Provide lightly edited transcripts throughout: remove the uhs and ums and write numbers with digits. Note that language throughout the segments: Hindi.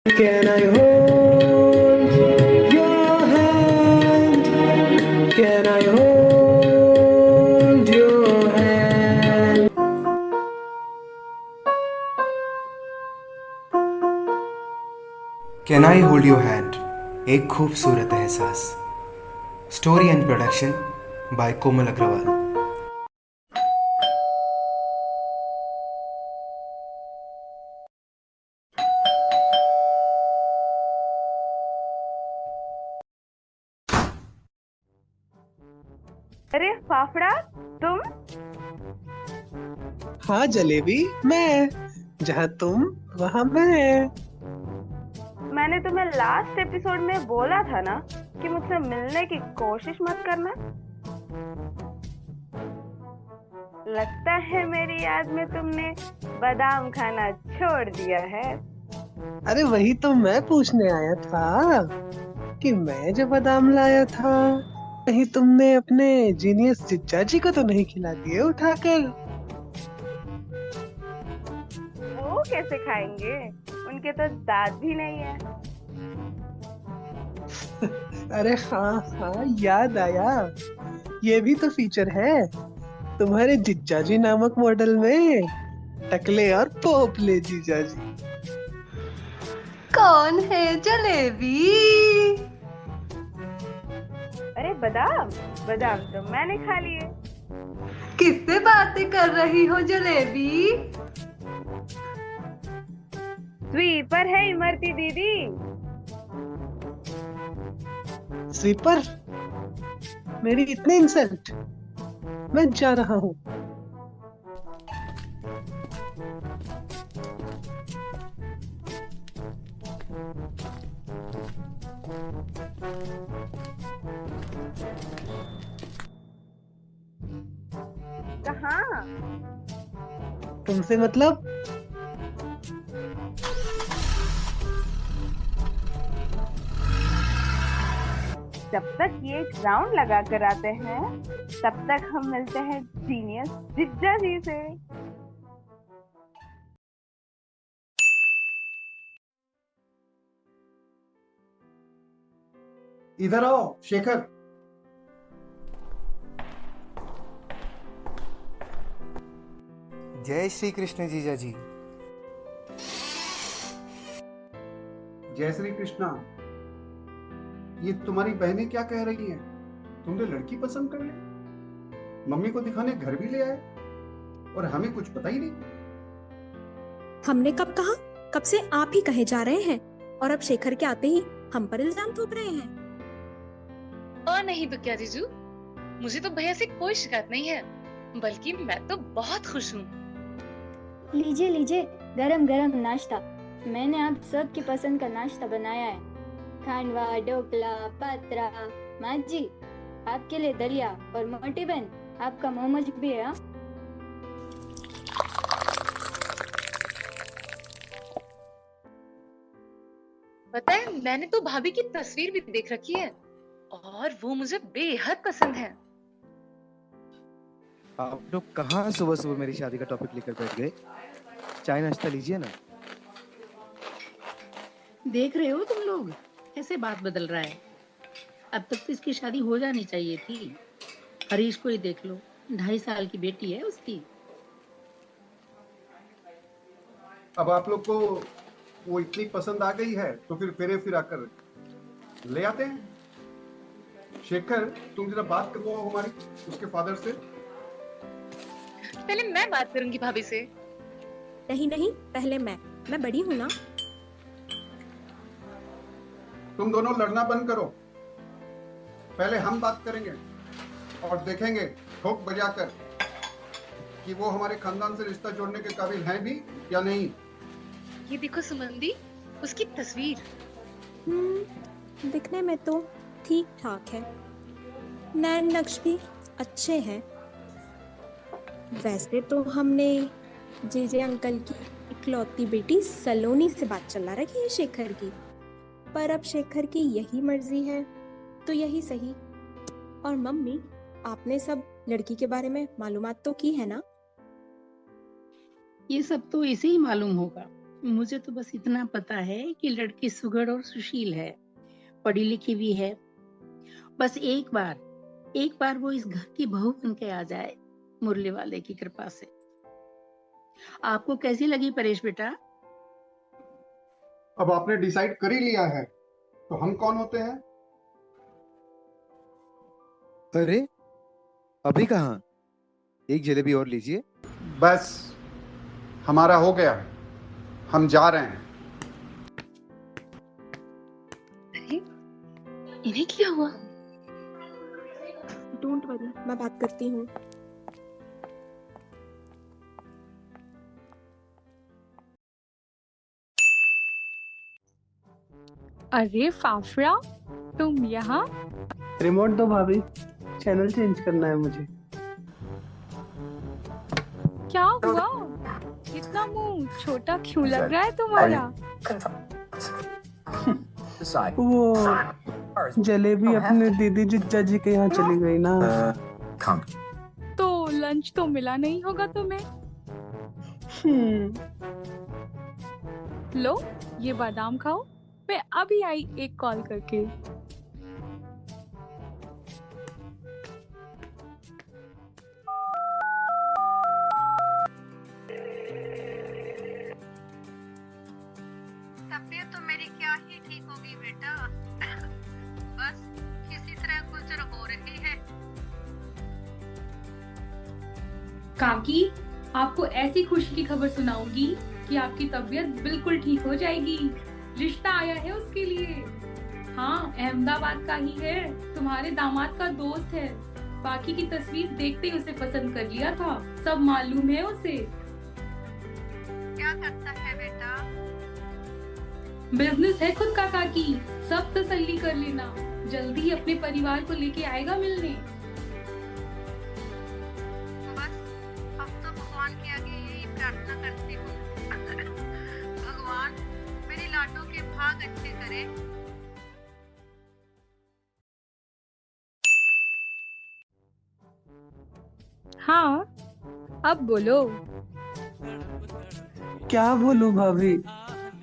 Can I hold your hand? Can I hold your hand? Can I hold your hand, एक खूबसूरत एहसास। स्टोरी एंड प्रोडक्शन बाय कोमल अग्रवाल। अरे फाफड़ा, तुम? हाँ जलेबी, मैं जहाँ तुम वहाँ मैं। मैंने तुम्हें लास्ट एपिसोड में बोला था ना कि मुझसे मिलने की कोशिश मत करना। लगता है मेरी याद में तुमने बादाम खाना छोड़ दिया है। अरे वही तो मैं पूछने आया था कि मैं जो बादाम लाया था कहीं तुमने अपने जीनियस जिज्जा जी को तो नहीं खिला दिए उठाकर। वो कैसे खाएंगे? उनके तो दांत भी नहीं है। अरे हाँ हाँ, याद आया, ये भी तो फीचर है तुम्हारे जिज्जा जी नामक मॉडल में, टकले और पोपले जीजा जी। कौन है जलेबी? अरे बादाम बादाम तो मैंने खा लिए। किससे बातें कर रही हो जलेबी? स्वीपर है इमरती दीदी। स्वीपर? मेरी इतनी इंसल्ट? मैं जा रहा हूँ। कहाँ? तुमसे मतलब? जब तक ये राउंड लगा कर आते हैं तब तक हम मिलते हैं जीनियस जिज्जा जी से। इधर आओ शेखर। जय श्री कृष्ण जीजा जी। जय श्री कृष्णा। ये तुम्हारी बहनें क्या कह रही हैं? तुमने लड़की पसंद कर ली, मम्मी को दिखाने घर भी ले आए और हमें कुछ पता ही नहीं। हमने कब कहा? कब से आप ही कहे जा रहे हैं और अब शेखर के आते ही हम पर इल्जाम थोप रहे हैं। और नहीं तो क्या जीजू, मुझे तो भैया से कोई शिकायत नहीं है, बल्कि मैं तो बहुत खुश हूँ। लीजिए लीजिए, गरम गरम नाश्ता। मैंने आप सबकी पसंद का नाश्ता बनाया है। खांडवा, ढोकला, पात्रा। माँ जी, आपके लिए दलिया और मोटी बहन आपका मोमोज भी है। हाँ? पता है, मैंने तो भाभी की तस्वीर भी देख रखी है और वो मुझे बेहद पसंद है। आप लोग कहाँ सुबह सुबह मेरी शादी का टॉपिक लेकर बैठ गए? चाय नाश्ता लीजिए ना। देख रहे हो तुम लोग कैसे बात बदल रहा है। अब तक तो इसकी शादी हो जानी चाहिए थी। हरीश को ही देख लो, 2.5 साल की बेटी है उसकी। अब आप लोग को वो इतनी पसंद आ गई है तो फिर फेरे फिरा कर ले आते हैं। शेखर, तुम जरा बात करवाओ हमारी उसके फादर से। पहले मैं बात करूंगी भाभी से। नहीं नहीं, पहले मैं बड़ी हूँ ना। तुम दोनों लड़ना बंद करो, पहले हम बात करेंगे और देखेंगे ठोक बजाकर कि वो हमारे खानदान से रिश्ता जोड़ने के काबिल हैं भी या नहीं। ये देखो सुमंदी, उसकी तस्वीर। दिखने में तो ठीक ठाक है, नैन नक्श भी अच्छे हैं। वैसे तो हमने जेजे अंकल की इकलौती बेटी सलोनी से बात चला रखी है शेखर की, पर अब शेखर की यही मर्जी है तो यही सही। और मम्मी, आपने सब लड़की के बारे में मालूमात तो की है ना? ये सब तो इसे ही मालूम होगा मुझे तो बस इतना पता है कि लड़की सुघड़ और सुशील है, पढ़ी लिखी भी है। बस एक बार वो इस घर की बहू बन के आ जाए, मुरली वाले की कृपा से। आपको कैसी लगी परेश बेटा? अब आपने डिसाइड कर ही लिया है तो हम कौन होते हैं? अरे अभी कहाँ? एक जलेबी और लीजिए। बस हमारा हो गया, हम जा रहे हैं। अरे इन्हें क्या हुआ? डोंट वरी, मैं बात करती हूँ। अरे फाफड़ा, तुम यहाँ? रिमोट दो भाभी, चैनल चेंज करना है मुझे। क्या हुआ? इतना मुंह छोटा क्यों लग रहा है तुम्हारा? वो जलेबी अपने दीदी जिज्जा जी के यहाँ चली गई ना। तो लंच तो मिला नहीं होगा तुम्हें। लो ये बादाम खाओ, मैं अभी आई एक कॉल करके। तबीयत तो मेरी क्या ही ठीक होगी बेटा, बस किसी तरह गुजर हो रही है। काकी, आपको ऐसी खुशी की खबर सुनाऊंगी कि आपकी तबीयत बिल्कुल ठीक हो जाएगी। रिश्ता आया है उसके लिए। हाँ, अहमदाबाद का ही है, तुम्हारे दामाद का दोस्त है। बाकी की तस्वीर देखते ही उसे पसंद कर लिया था, सब मालूम है उसे। क्या करता है बेटा? बिजनेस है खुद का काकी, सब तसल्ली कर लेना। जल्दी ही अपने परिवार को लेके आएगा मिलने। बस अब तो भगवान के आगे यही प्रार्थना करती हूँ, भगवान मेरी लाडो के भाग अच्छे करे। हाँ, अब बोलो। क्या बोलूं भाभी,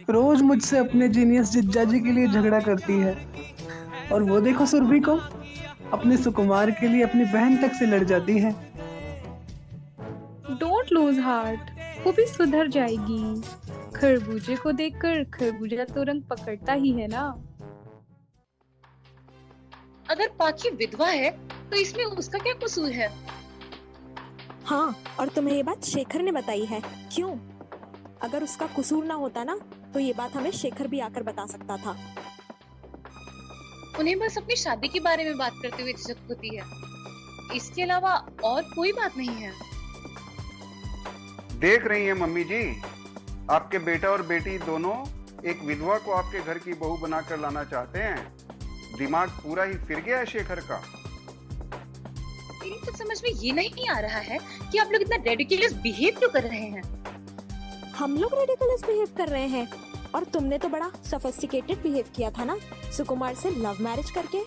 रोज मुझसे अपने जीनियस जिज्जा जी के लिए झगड़ा करती है, और वो देखो सुरभि को, अपने सुकुमार के लिए अपनी बहन तक से लड़ जाती है। डोंट लूज हार्ट, वो भी सुधर जाएगी। खरबूजे को देखकर खरबूजा तो रंग पकड़ता ही है ना। अगर पाखी विधवा है तो इसमें उसका क्या कसूर है? हाँ, और तुम्हें ये बात शेखर ने बताई है। क्यों? अगर उसका कसूर ना होता ना, तो ये बात हमें शेखर भी आकर बता सकता था। उन्हें बस अपनी शादी के बारे में बात करते हुए झिझक होती है, इसके अलावा और कोई बात नहीं है। देख रही हैं मम्मी जी, आपके बेटा और बेटी दोनों एक विधवा को आपके घर की बहू बनाकर लाना चाहते हैं। दिमाग पूरा ही फिर गया है शेखर का। मेरी तो समझ में ये नहीं आ रहा है कि आप लोग इतना रेडिकुलस बिहेव क्यों कर रहे हैं। हम लोग रेडिकुलस बिहेव कर रहे हैं, और तुमने तो बड़ा सोफिस्टिकेटेड बिहेव किया था ना, सुकुमार से लव मैरिज करके।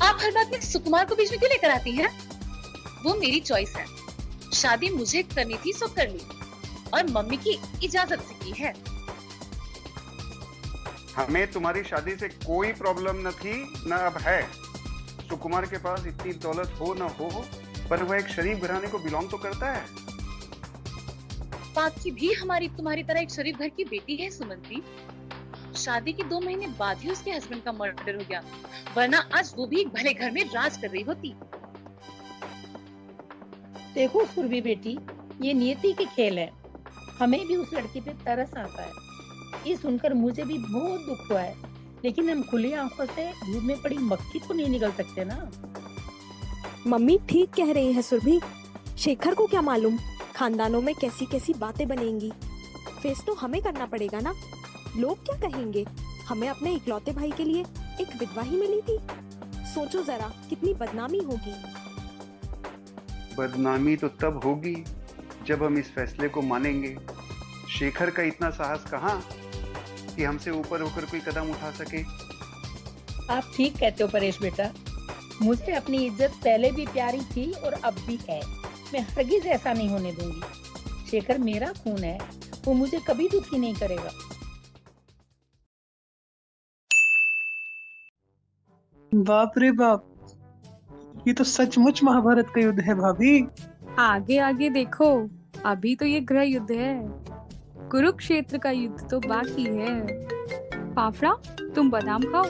आप हर बात में सुकुमार को बीच में क्यों लेकर आती हैं? वो मेरी चॉइस है, शादी मुझे करनी थी सो कर ली, और मम्मी की इजाजत से की है। हमें तुम्हारी शादी से कोई प्रॉब्लम न थी न अब है। सुकुमार के पास इतनी दौलत हो न हो, पर वह एक शरीफ घराने को बिलोंग तो करता है। पाकी भी हमारी तुम्हारी तरह एक शरीफ घर की बेटी है सुमंती। शादी के 2 महीने बाद ही उसके हस्बैंड का मर्डर हो गया, वरना आज वो भी एक भले घर में राज कर रही होती। देखो सुरभि बेटी, ये नियति के खेल है। हमें भी उस लड़की पे तरस आता है। ये सुनकर मुझे भी बहुत दुख हुआ है, लेकिन हम खुली आंखों से दूध में पड़ी मक्खी तो नहीं निकल सकते ना। मम्मी ठीक कह रही है सुरभि। शेखर को क्या मालूम खानदानों में कैसी कैसी बातें बनेंगी। फेस तो हमें करना पड़ेगा ना। लोग क्या कहेंगे? हमें अपने इकलौते भाई के लिए एक विधवा ही मिली थी। सोचो जरा कितनी बदनामी होगी। बदनामी तो तब होगी जब हम इस फैसले को मानेंगे। शेखर का इतना साहस कहाँ कि हमसे ऊपर होकर कोई कदम उठा सके। आप ठीक कहते हो परेश बेटा, मुझे अपनी इज्जत पहले भी प्यारी थी और अब भी है। मैं हरगिज ऐसा नहीं होने दूंगी। शेखर मेरा खून है वो मुझे कभी दुखी नहीं करेगा। बाप रे बाप, ये तो सचमुच महाभारत का युद्ध है भाभी। आगे आगे देखो, अभी तो ये गृह युद्ध है, कुरुक्षेत्र का युद्ध तो बाकी है। फाफड़ा, तुम बादाम खाओ,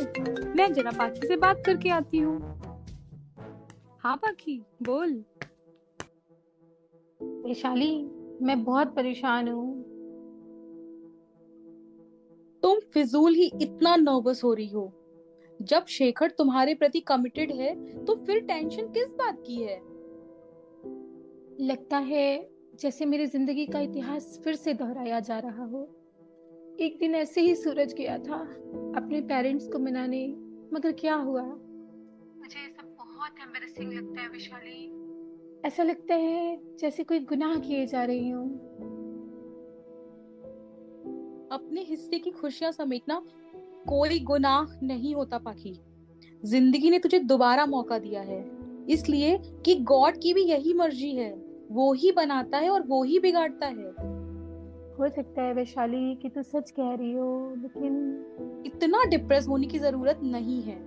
मैं जरा पाखी से बात करके आती हूँ। हाँ पाखी, बोल। वैशाली, मैं बहुत परेशान हूँ। तुम फिजूल ही इतना नर्वस हो रही हो। जब शेखर तुम्हारे प्रति कमिटेड है तो फिर टेंशन किस बात की है? लगता है जैसे मेरी जिंदगी का इतिहास फिर से दोहराया जा रहा हो। एक दिन ऐसे ही सूरज गया था अपने पेरेंट्स को मनाने, मगर क्या हुआ? मुझे ये सब बहुत एम्बैरेसिंग लगता है वैशाली। ऐसा लगता है जैसे कोई गुनाह किए जा रही हूँ। अपने हिस्से की खुशियां समेटना कोई गुनाह नहीं होता पाखी। जिंदगी ने तुझे दोबारा मौका दिया है, इसलिए कि गॉड की भी यही मर्जी है। वो ही बनाता है और वो ही बिगाड़ता है। हो सकता है वैशाली कि तू सच कह रही हो, लेकिन इतना डिप्रेस होने की जरूरत नहीं है।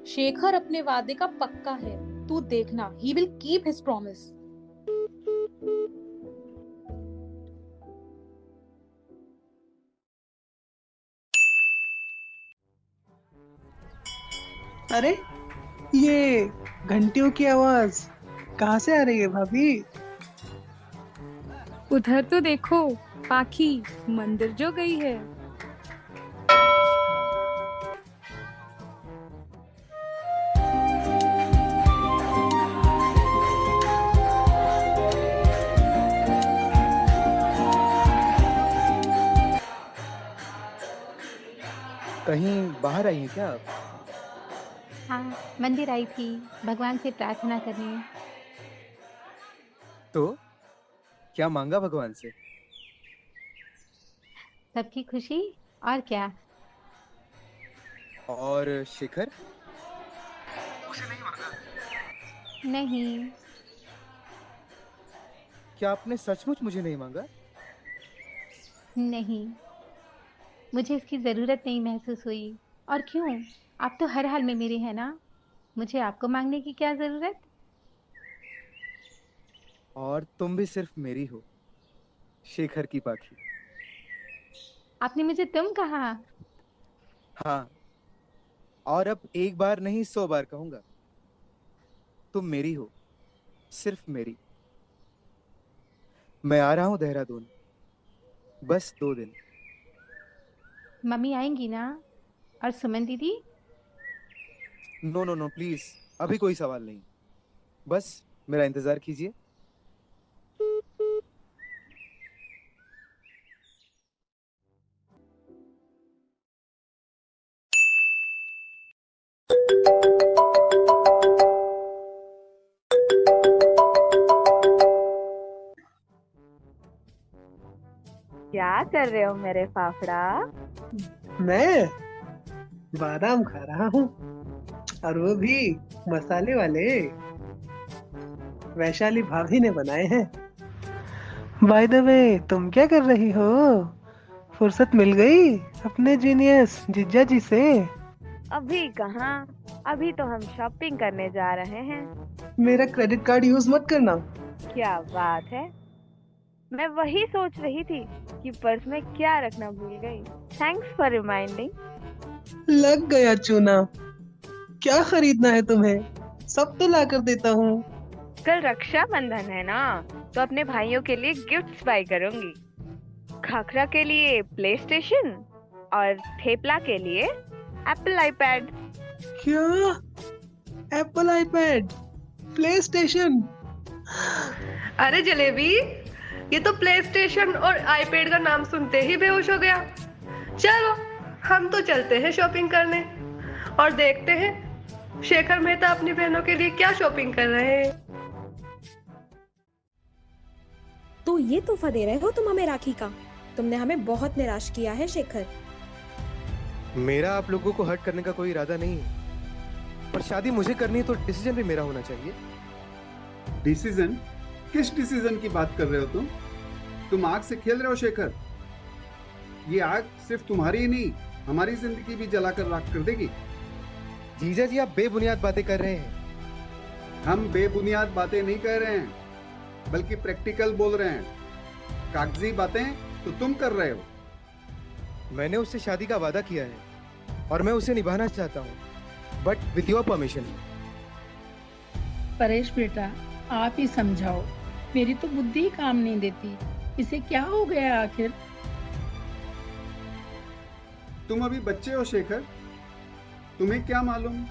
शेखर अपने वादे का पक्का है, तू देखना, he will keep his promise. अरे, ये घंटियों की आवाज कहाँ से आ रही है भाभी? उधर तो देखो पाखी, मंदिर जो गई है। कहीं बाहर आई हैं क्या आप? हाँ, मंदिर आई थी भगवान से प्रार्थना करने। तो क्या मांगा भगवान से? सबकी खुशी, और क्या। और शिखर? नहीं। क्या आपने सचमुच मुझे नहीं मांगा? नहीं, मुझे इसकी जरूरत नहीं महसूस हुई। और क्यों, आप तो हर हाल में मेरे हैं ना, मुझे आपको मांगने की क्या जरूरत। और तुम भी सिर्फ मेरी हो, शेखर की पाखी। आपने मुझे तुम कहा। हाँ, और अब एक बार नहीं 100 बार कहूंगा, तुम मेरी हो, सिर्फ मेरी। मैं आ रहा हूं देहरादून, बस 2 दिन। मम्मी आएंगी ना, और सुमन दीदी? नो नो नो प्लीज, अभी कोई सवाल नहीं, बस मेरा इंतजार कीजिए। क्या कर रहे हो मेरे फाफड़ा? मैं बादाम खा रहा हूँ, और वो भी मसाले वाले, वैशाली भाभी ने बनाए हैं। बाय द वे, तुम क्या कर रही हो? फुर्सत मिल गई अपने जीनियस जिज्जा जी से? अभी कहाँ, अभी तो हम शॉपिंग करने जा रहे हैं। मेरा क्रेडिट कार्ड यूज मत करना। क्या बात है, मैं वही सोच रही थी कि पर्स में क्या रखना भूल गई। Thanks for reminding. लग गया चूना। क्या खरीदना है तुम्हें? सब तो ला कर देता हूँ। कल रक्षाबंधन है ना, तो अपने भाइयों के लिए गिफ्ट्स बाय करूंगी। खाखरा के लिए प्ले स्टेशन और थेपला के लिए एप्पल आईपैड। क्या? Apple iPad, play station? अरे जलेबी, ये तो प्ले स्टेशन और आईपैड का नाम सुनते ही बेहोश हो गया। चलो हम तो चलते हैं शॉपिंग करने, और देखते हैं शेखर मेहता अपनी बहनों के लिए क्या शॉपिंग कर रहे हैं। तो ये तोहफा दे रहे हो तुम हमें राखी का? तुमने हमें बहुत निराश किया है शेखर। मेरा आप लोगों को हर्ट करने का कोई इरादा नहीं है, पर शादी मुझे करनी है तो डिसीजन भी मेरा होना चाहिए। डिसीजन? किस डिसीजन की बात कर रहे हो तुम? तुम आग से खेल रहे हो शेखर। ये आग सिर्फ तुम्हारी ही नहीं, हमारी जिंदगी भी जलाकर राख कर देगी। जीजा जी, आप बेबुनियाद बातें कर रहे हैं। हम बेबुनियाद बातें नहीं कर रहे हैं, बल्कि प्रैक्टिकल बोल रहे हैं। कागजी बातें तो तुम कर रहे हो। मैंने उससे शादी का वादा किया है और मैं उसे निभाना चाहता हूँ, but with your permission. Paresh बेटा, आप ही समझाओ, मेरी तो बुद्धि ही काम नहीं देती। इसे क्या हो गया आखिर? तुम अभी बच्चे हो शेखर, तुम्हें क्या मालूम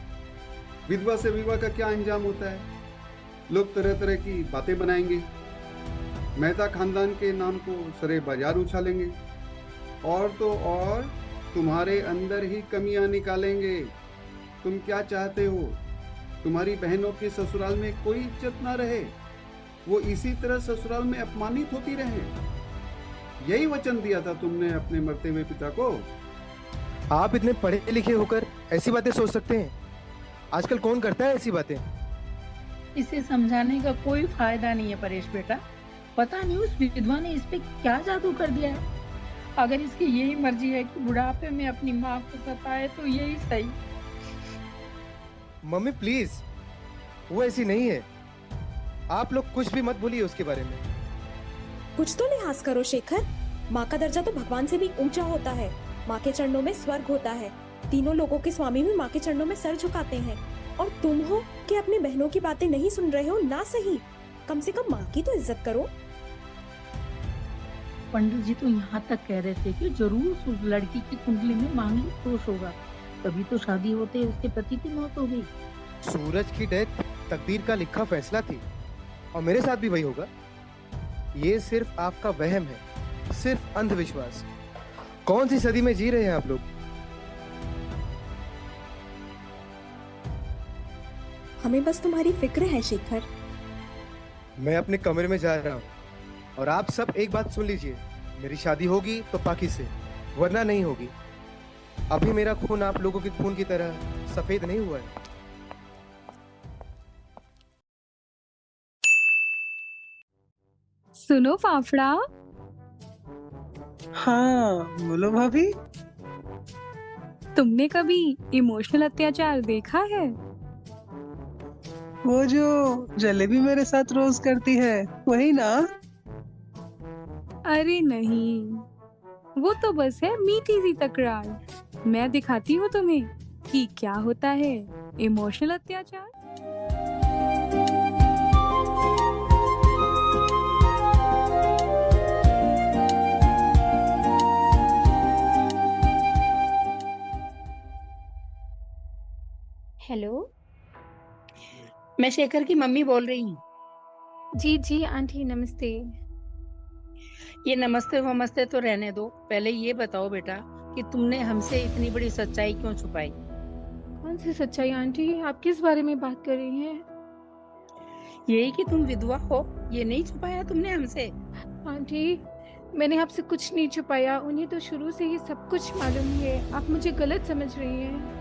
विधवा से विवाह का क्या अंजाम होता है। लोग तरह तरह की बातें बनाएंगे, मेहता खानदान के नाम को सरे बाजार उछालेंगे, और तो और तुम्हारे अंदर ही कमियां निकालेंगे। तुम क्या चाहते हो? तुम्हारी बहनों के ससुराल में कोई इज्जत ना रहे, वो इसी तरह ससुराल में अपमानित होती रहे। यही वचन दिया था तुमने अपने मरते हुए पिता को। आप इतने पढ़े लिखे होकर ऐसी बातें सोच सकते हैं? आजकल कौन करता है ऐसी बातें? इसे समझाने का कोई फायदा नहीं है परेश बेटा। पता नहीं उस विधवा ने इस पे क्या जादू कर दिया है। अगर इसकी यही मर्जी है कि बुढ़ापे में अपनी माँ को सताए तो यही सही। मम्मी प्लीज, वो ऐसी नहीं है। आप लोग कुछ भी मत बोलिए उसके बारे में। कुछ तो लिहाज करो शेखर। माँ का दर्जा तो भगवान से भी ऊंचा होता है। माँ के चरणों में स्वर्ग होता है। तीनों लोगों के स्वामी भी माँ के चरणों में सर झुकाते हैं, और तुम हो कि अपनी बहनों की बातें नहीं सुन रहे हो ना। सही, कम से कम माँ की तो इज्जत करो। पंडित जी तो यहाँ तक कह रहे थे कि जरूर उस लड़की की कुंडली में मांगलिक दोष होगा, तभी तो शादी होते उसके पति की मौत हो गई। सूरज की डेथ तकदीर का लिखा फैसला थी, और मेरे साथ भी वही होगा। ये सिर्फ आपका वहम है, सिर्फ अंधविश्वास। कौन सी सदी में जी रहे हैं आप लोग? हमें बस तुम्हारी फिक्र है शेखर। मैं अपने कमरे में जा रहा हूँ, और आप सब एक बात सुन लीजिए। मेरी शादी होगी तो पाकी से, वरना नहीं होगी। अभी मेरा खून आप लोगों के खून की तरह सफेद नहीं हुआ है। सुनो फाफड़ा। हाँ बोलो भाभी। तुमने कभी इमोशनल अत्याचार देखा है? वो जो जलेबी मेरे साथ रोज करती है वही ना? अरे नहीं, वो तो बस है मीठी सी तकरार। मैं दिखाती हूँ तुम्हें कि क्या होता है इमोशनल अत्याचार। हेलो, मैं शेखर की मम्मी बोल रही हूँ। जी जी आंटी, नमस्ते। ये नमस्ते वमस्ते तो रहने दो, पहले ये बताओ बेटा कि तुमने हमसे इतनी बड़ी सच्चाई क्यों छुपाई? कौन सी सच्चाई आंटी? आप किस बारे में बात कर रही हैं? यही कि तुम विधवा हो, ये नहीं छुपाया तुमने हमसे? आंटी, मैंने आपसे कुछ नहीं छुपाया। उन्हें तो शुरू से ही सब कुछ मालूम है। आप मुझे गलत समझ रही हैं।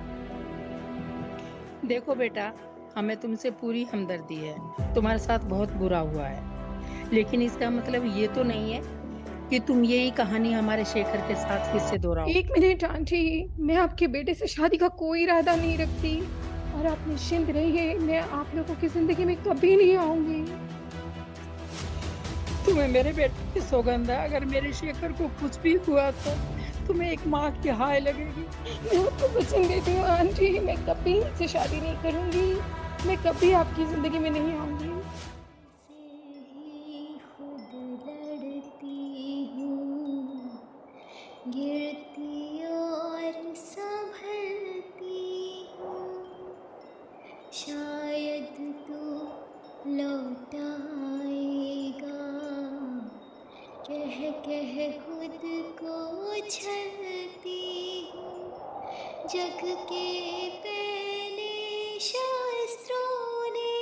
देखो बेटा, हमें तुमसे पूरी हमदर्दी है। तुम्हारे साथ बहुत बुरा हुआ है, लेकिन इसका मतलब ये तो नहीं है कि तुम यही कहानी हमारे शेखर के साथ फिर से दोहराओ। एक मिनट आंटी, मैं आपके बेटे से शादी का कोई इरादा नहीं रखती, और आप निश्चिंत रहिए, मैं आप लोगों की जिंदगी में कभी नहीं आऊंगी। तुम्हें मेरे बेटे की सौगंध है, अगर मेरे शेखर को कुछ भी हुआ तो तुम्हें एक माँ की हाय लगेगी। मैं आपको वचन देती हूँ आंटी, मैं कभी से शादी नहीं करूंगी। मैं कभी आपकी जिंदगी में नहीं आऊंगी। गिरती और संभलती हूँ, शायद तू लौट आएगा। कह कह खुद को छलती हूँ, जग के पहले शास्त्रों ने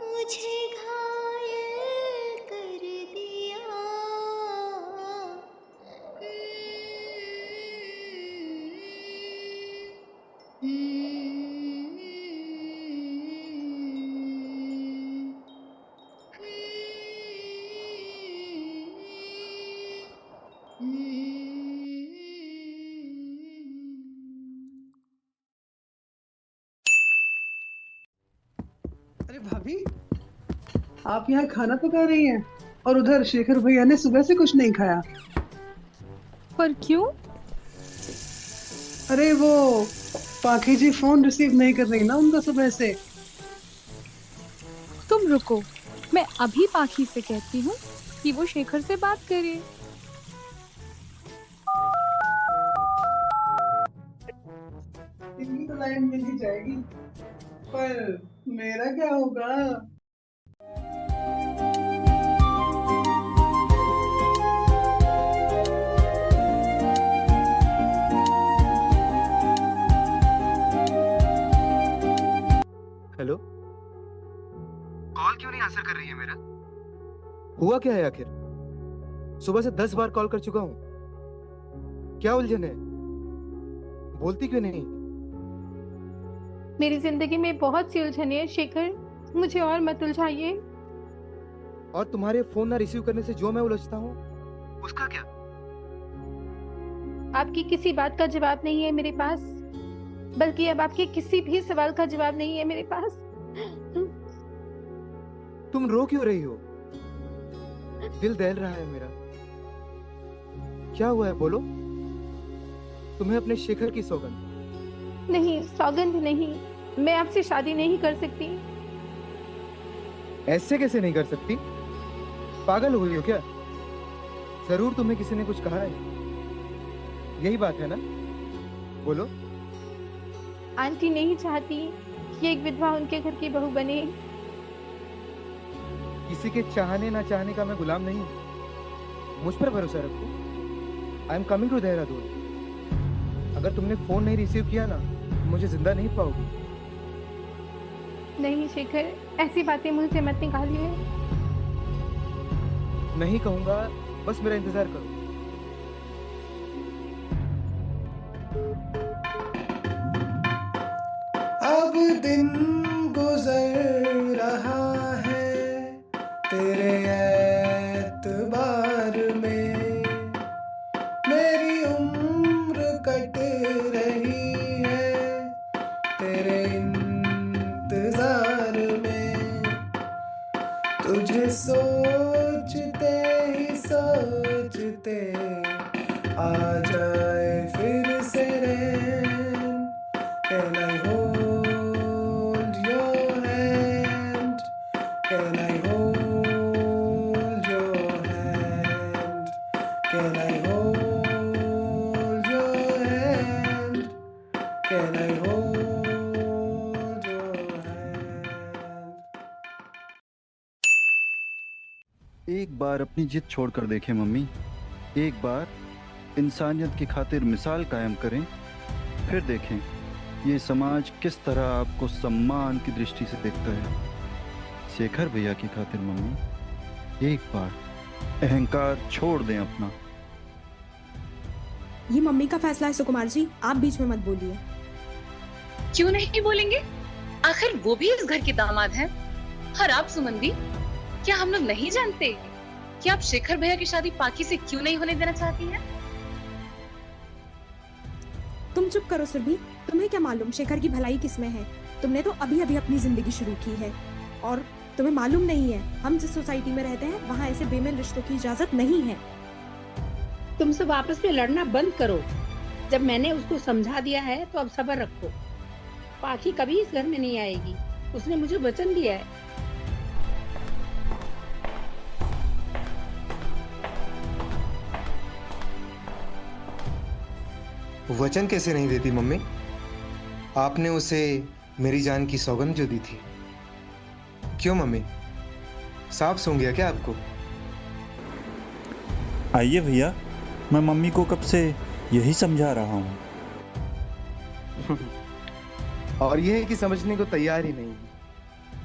मुझे घायल कर दिया। अरे भाभी, आप यहाँ खाना पका रही हैं और उधर शेखर भैया ने सुबह से कुछ नहीं खाया। पर क्यों? अरे वो पाखी जी फोन रिसीव नहीं कर रही ना उनका सुबह से। तुम रुको, मैं अभी पाखी से कहती हूँ कि वो शेखर से बात करे। इनकी तो लाइन मिल ही जाएगी, पर मेरा क्या होगा? हेलो, कॉल क्यों नहीं आंसर कर रही है मेरा? हुआ क्या है आखिर? सुबह से 10 बार कॉल कर चुका हूँ। क्या उलझन है? बोलती क्यों नहीं? मेरी जिंदगी में बहुत सी उलझने हैं शेखर, मुझे और मत उलझाइए। और तुम्हारे फोन ना रिसीव करने से जो मैं उलझता हूँ, उसका क्या? आपकी किसी बात का जवाब नहीं है मेरे पास, बल्कि अब आपके किसी भी सवाल का जवाब नहीं है मेरे पास। तुम रो क्यों रही हो? दिल दहल रहा है मेरा। क्या हुआ है, बोलो। तुम्हें अपने शेखर की सौगंध। नहीं, सौगंध नहीं, मैं आपसे शादी नहीं कर सकती। ऐसे कैसे नहीं कर सकती? पागल हो गई हो क्या? जरूर तुम्हें किसी ने कुछ कहा है। यही बात है ना? बोलो। आंटी नहीं चाहती कि एक विधवा उनके घर की बहू बने। किसी के चाहने ना चाहने का मैं गुलाम नहीं हूँ। मुझ पर भरोसा रखो। I am coming to Dehradun. अगर तुमने फोन नहीं रिसीव किया ना, मुझे जिंदा नहीं पाओगी। नहीं शेखर, ऐसी बातें मुंह से मत निकालिए। नहीं कहूंगा, बस मेरा इंतजार करो। अब दिन गुजर रहा है तेरे एतबार में, मेरी उम्र कट रही है तेरे इंतजार में। तुझे सोचते ही सोचते आ जाए फिर से रैन। Can I hold your hand? Can I hold your hand? Can I hold your hand? Can I hold your hand? एक बार अपनी जिद छोड़कर देखें मम्मी। एक बार इंसानियत की खातिर मिसाल कायम करें, फिर देखें ये समाज किस तरह आपको सम्मान की दृष्टि से देखता है। शेखर भैया की खातिर मम्मी, एक बार अहंकार छोड़ दें अपना। ये मम्मी का फैसला है सुकुमार जी, आप बीच में मत बोलिए। क्यों नहीं बोलेंगे? आखिर वो भी इस घर के दामाद हैं। और आप सुमंदी, क्या हम लोग नहीं जानते कि आप शेखर भैया की शादी पाखी से क्यों नहीं होने देना चाहती हैं? तुम चुप करो सुरभि, तुम्हें क्या मालूम शेखर की भलाई किसमें है। तुमने तो अभी अभी अपनी जिंदगी शुरू की है और तुम्हें मालूम नहीं है हम जिस सोसाइटी में रहते हैं वहाँ ऐसे बेमेल रिश्तों की इजाजत नहीं है। तुम सब आपस में लड़ना बंद करो। जब मैंने उसको समझा दिया है तो अब सब्र रखो। पाखी कभी इस घर में नहीं आएगी, उसने मुझे वचन दिया है। वचन कैसे नहीं देती मम्मी? आपने उसे मेरी जान की सौगंध जो दी थी। क्यों मम्मी, साफ सूंघ गया क्या आपको? आइए भैया, मैं मम्मी को कब से यही समझा रहा हूँ। और यह है कि समझने को तैयार ही नहीं,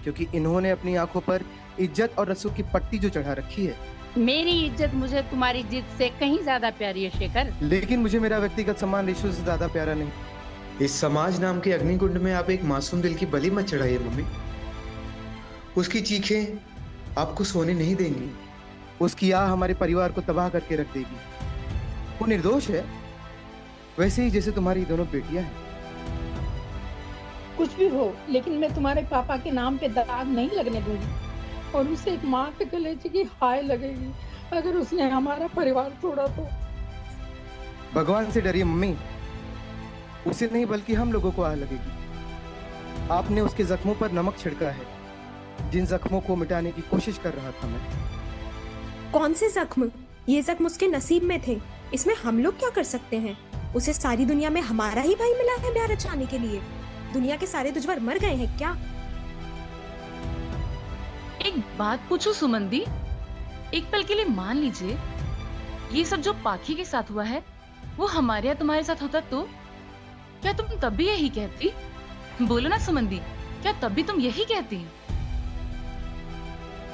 क्योंकि इन्होंने अपनी आंखों पर इज्जत और रसूख की पट्टी जो चढ़ा रखी है। मेरी इज्जत मुझे तुम्हारी जिद से कहीं ज्यादा प्यारी है शेखर। लेकिन मुझे मेरा व्यक्तिगत सम्मान रिश्तों से ज्यादा प्यारा नहीं। इस समाज नाम के अग्निकुंड में आप एक मासूम दिल की बलि मत चढ़ाइए मम्मी। उसकी चीखें आपको सोने नहीं देंगी। उसकी आह हमारे परिवार को तबाह करके रख देगी। वो निर्दोष है, वैसे ही जैसे तुम्हारी दोनों बेटियां हैं। कुछ भी हो, लेकिन मैं तुम्हारे पापा के नाम पे दाग नहीं लगने दूंगी। और उसे एक माँ के कलेजे की हाय लगेगी अगर उसने हमारा परिवार तोड़ा तो। भगवान से डरिए मम्मी, उसे नहीं बल्कि हम लोगों को आह लगेगी। आपने उसके जख्मों पर नमक छिड़का है, जिन जख्मों को मिटाने की कोशिश कर रहा था मैं। कौन से जख्म? ये जख्म उसके नसीब में थे, इसमें हम लोग क्या कर सकते हैं? उसे सारी दुनिया में हमारा ही भाई मिला है ब्याह रचाने के लिए। दुनिया के सारे दुश्मन मर गए हैं क्या? एक बात पूछूं सुमंदी, एक पल के लिए मान लीजिए ये सब जो पाखी के साथ हुआ है वो हमारे या तुम्हारे साथ होता तो क्या तुम तब भी यही कहती? बोलो ना सुमंदी, क्या तब भी तुम यही कहती?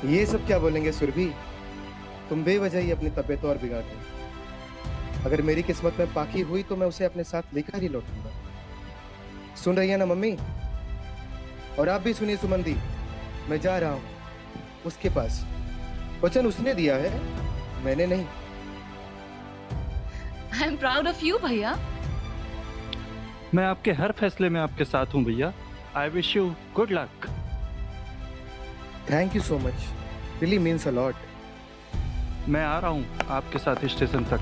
ये सब क्या बोलेंगे सुरभि, तुम बेवजह ही अपनी तबीयत और बिगाड़ रही। अगर मेरी किस्मत में पाखी हुई तो मैं उसे अपने साथ लेकर ही लौटूंगा। सुन रही है ना मम्मी? और आप भी सुनिए सुमंदी, मैं जा रहा हूँ उसके पास। वचन उसने दिया है, मैंने नहीं। I am proud of you भैया। मैं आपके हर फैसले में आपके साथ हूँ भैया। I wish you good luck. Thank you so much, really means a lot. मैं आ रहा हूँ आपके साथ स्टेशन तक।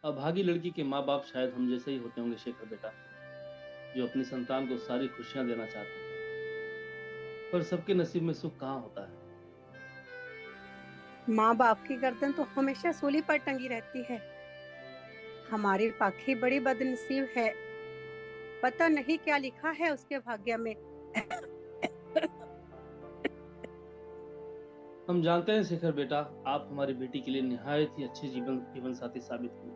अभागी लड़की के माँ बाप शायद हम जैसे ही होते होंगे शेखर बेटा, जो अपनी संतान को सारी खुशियां देना चाहते हैं, पर सबके नसीब में सुख कहाँ होता है। माँ बाप की गर्दन तो हमेशा सूली पर टंगी रहती है। हमारी पाखी बड़ी बदनसीब है, पता नहीं क्या लिखा है उसके भाग्य में। हम जानते हैं शेखर बेटा, आप हमारी बेटी के लिए निहायत ही अच्छे जीवन साथी साबित हुए।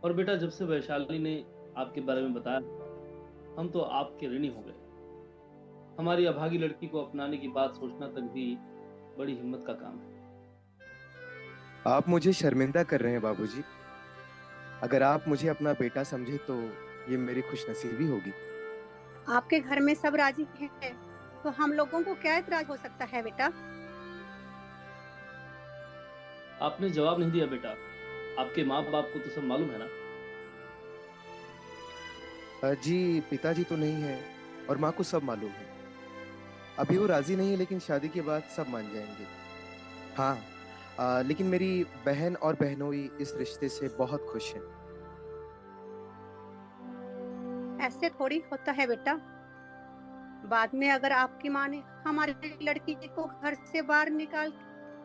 और बेटा, जब से वैशाली ने आपके बारे में बताया, हम तो आपके ऋणी हो गए। हमारी अभागी लड़की को अपनाने की बात सोचना तक भी बड़ी हिम्मत का काम है। आप मुझे शर्मिंदा कर रहे हैं बाबूजी। अगर आप मुझे अपना बेटा समझे तो ये मेरी खुशनसीबी होगी। आपके घर में सब राजी हैं, तो हम लोगों को क्या इतराज हो सकता है बेटा? आपने जवाब नहीं दिया बेटा। आपके माँ बाप को तो सब मालूम है ना? जी पिताजी तो नहीं है और माँ को सब मालूम है। अभी वो राजी नहीं है, लेकिन शादी के बाद सब मान जाएंगे। हाँ, लेकिन मेरी बहन और बहनोई इस रिश्ते से बहुत खुश हैं। ऐसे थोड़ी होता है बेटा। बाद में अगर आपकी माँ ने हमारी लड़की को घर से बाहर निकाल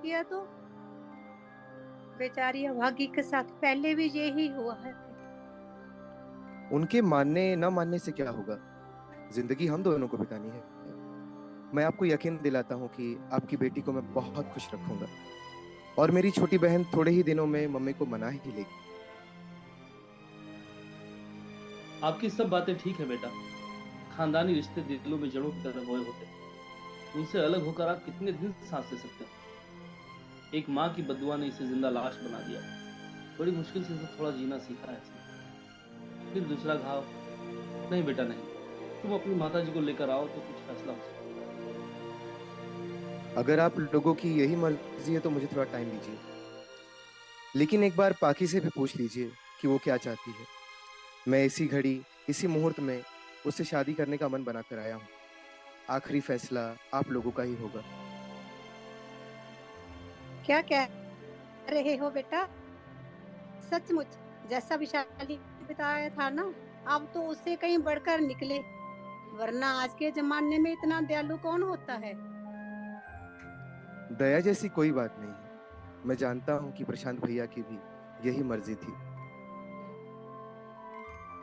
किया तो? बेचारी अभागी के साथ पहले भी यही हुआ है। उनके मानने न मानने से क्या होगा, जिंदगी हम दोनों को बितानी है। मैं आपको यकीन दिलाता हूँ कि आपकी बेटी को मैं बहुत खुश रखूंगा, और मेरी छोटी बहन थोड़े ही दिनों में मम्मी को मना ही लेगी। आपकी सब बातें ठीक है बेटा। खानदानी रिश्ते दिलों में जड़ों की तरह बोए होते हैं। उनसे अलग होकर आप कितने दिन सांस ले सकते हैं? एक माँ की बददुआ ने इसे जिंदा लाश बना दिया। बड़ी मुश्किल से तो थोड़ा जीना सीखा है इसने। फिर दूसरा घाव। नहीं बेटा नहीं, तुम अपनी माताजी को लेकर आओ तो कुछ फैसला हो सकता है। अगर आप लोगों की यही मर्जी है तो मुझे थोड़ा टाइम दीजिए, लेकिन एक बार पाखी से भी पूछ लीजिए कि वो क्या चाहती है। मैं इसी घड़ी इसी मुहूर्त में उससे शादी करने का मन बनाकर आया हूँ। आखिरी फैसला आप लोगों का ही होगा। क्या कह रहे हो बेटा? सचमुच जैसा विशाली बताया था ना, अब तो उससे कहीं बढ़कर निकले, वरना आज के जमाने में इतना दयालु कौन होता है? दया जैसी कोई बात नहीं है। मैं जानता हूँ कि प्रशांत भैया की भी यही मर्जी थी।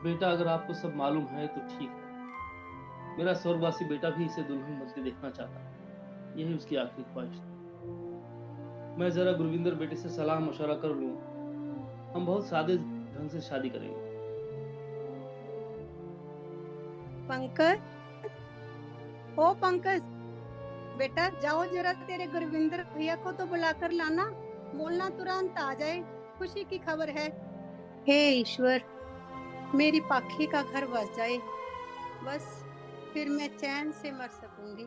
बेटा, अगर आपको सब मालूम है तो ठीक है। मेरा स्वर्गवासी बेटा भी इसे दुल्हन बनते देखना चाहता है। यही उसकी आखिरी ख्वाहिश थी। मैं जरा गुरविंदर बेटे से सलाह मशवरा कर लूं। हम बहुत सादे ढंग से शादी करेंगे। पंकज, ओ पंकज बेटा, जाओ जरा तेरे गुरविंदर भैया को तो बुला कर लाना। बोलना तुरंत आ जाए, खुशी की खबर है। हे ईश्वर, मेरी पाखी का घर बस जाए, बस फिर मैं चैन से मर सकूंगी।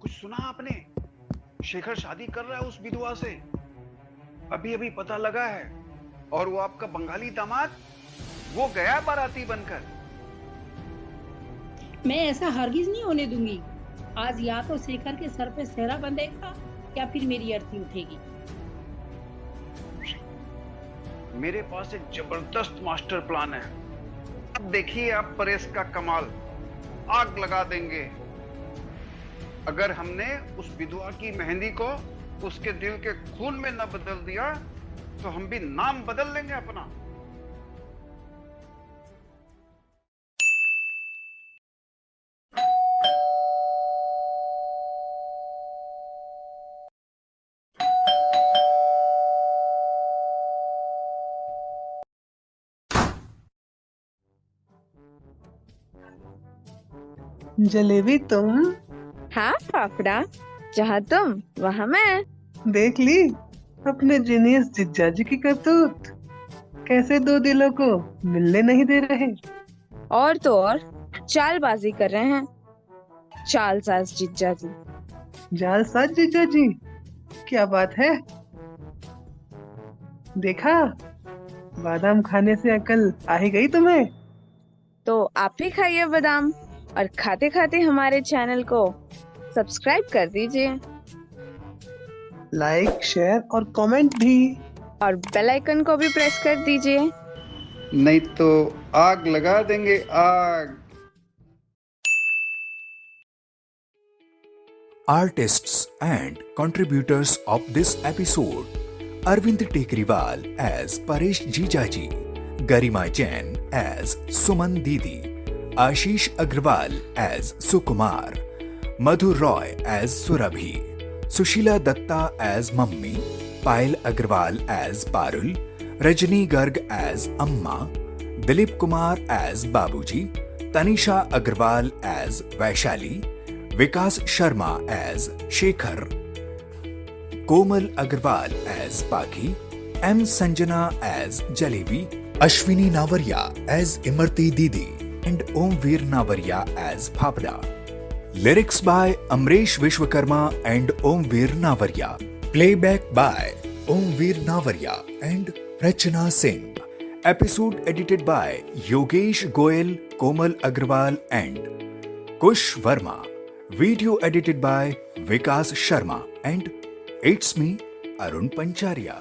कुछ सुना आपने? शेखर शादी कर रहा है उस विधवा से, अभी अभी पता लगा है। और वो आपका बंगाली दामाद, वो गया बाराती बनकर। मैं ऐसा हरगिज नहीं होने दूंगी। आज या तो शेखर के सर पे सेहरा बंधेगा या फिर मेरी अर्थी उठेगी। मेरे पास एक जबरदस्त मास्टर प्लान है। अब देखिए आप परेश का कमाल, आग लगा देंगे। अगर हमने उस विधवा की मेहंदी को उसके दिल के खून में न बदल दिया तो हम भी नाम बदल लेंगे अपना। जलेबी तुम? हाँ फाफड़ा, जहाँ तुम वहाँ मैं। देख ली अपने जीनियस जिज्जा जी की करतूत, कैसे दो दिलों को मिलने नहीं दे रहे। और तो और चालबाजी कर रहे हैं। चालसाज जिज्जा जी। जालसाज जिज्जा जी, क्या बात है? देखा, बादाम खाने से अकल आ ही गई तुम्हें। तो आप भी खाइए बादाम और खाते खाते हमारे चैनल को सब्सक्राइब कर दीजिए, लाइक, शेयर और कमेंट भी, और बेल आइकन को भी प्रेस कर दीजिए, नहीं तो आग लगा देंगे, आग। Artists and contributors of this episode: Arvind Tekriwal as Paresh Jijaji, Garima Jain as Suman Didi, Ashish Agrawal as Sukumar, Madhur Roy as Surabhi, Sushila Datta as Mummy, Payal Agrawal as Parul, Rajni Garg as Amma, Dilip Kumar as Babuji, Tanisha Agrawal as Vaishali, Vikas Sharma as Shekhar, Komal Agrawal as Paki, M. Sanjana as Jalebi, Ashwini Navarya as Imarti Didi, and Omveer Navarya as Phapda. Lyrics by Amresh Vishwakarma and Omveer Navarya. Playback by Omveer Navarya and Rachana Singh. Episode edited by Yogesh Goyal, Komal Agrawal and Kush Verma. Video edited by Vikas Sharma, and it's me, Arun Pancharia.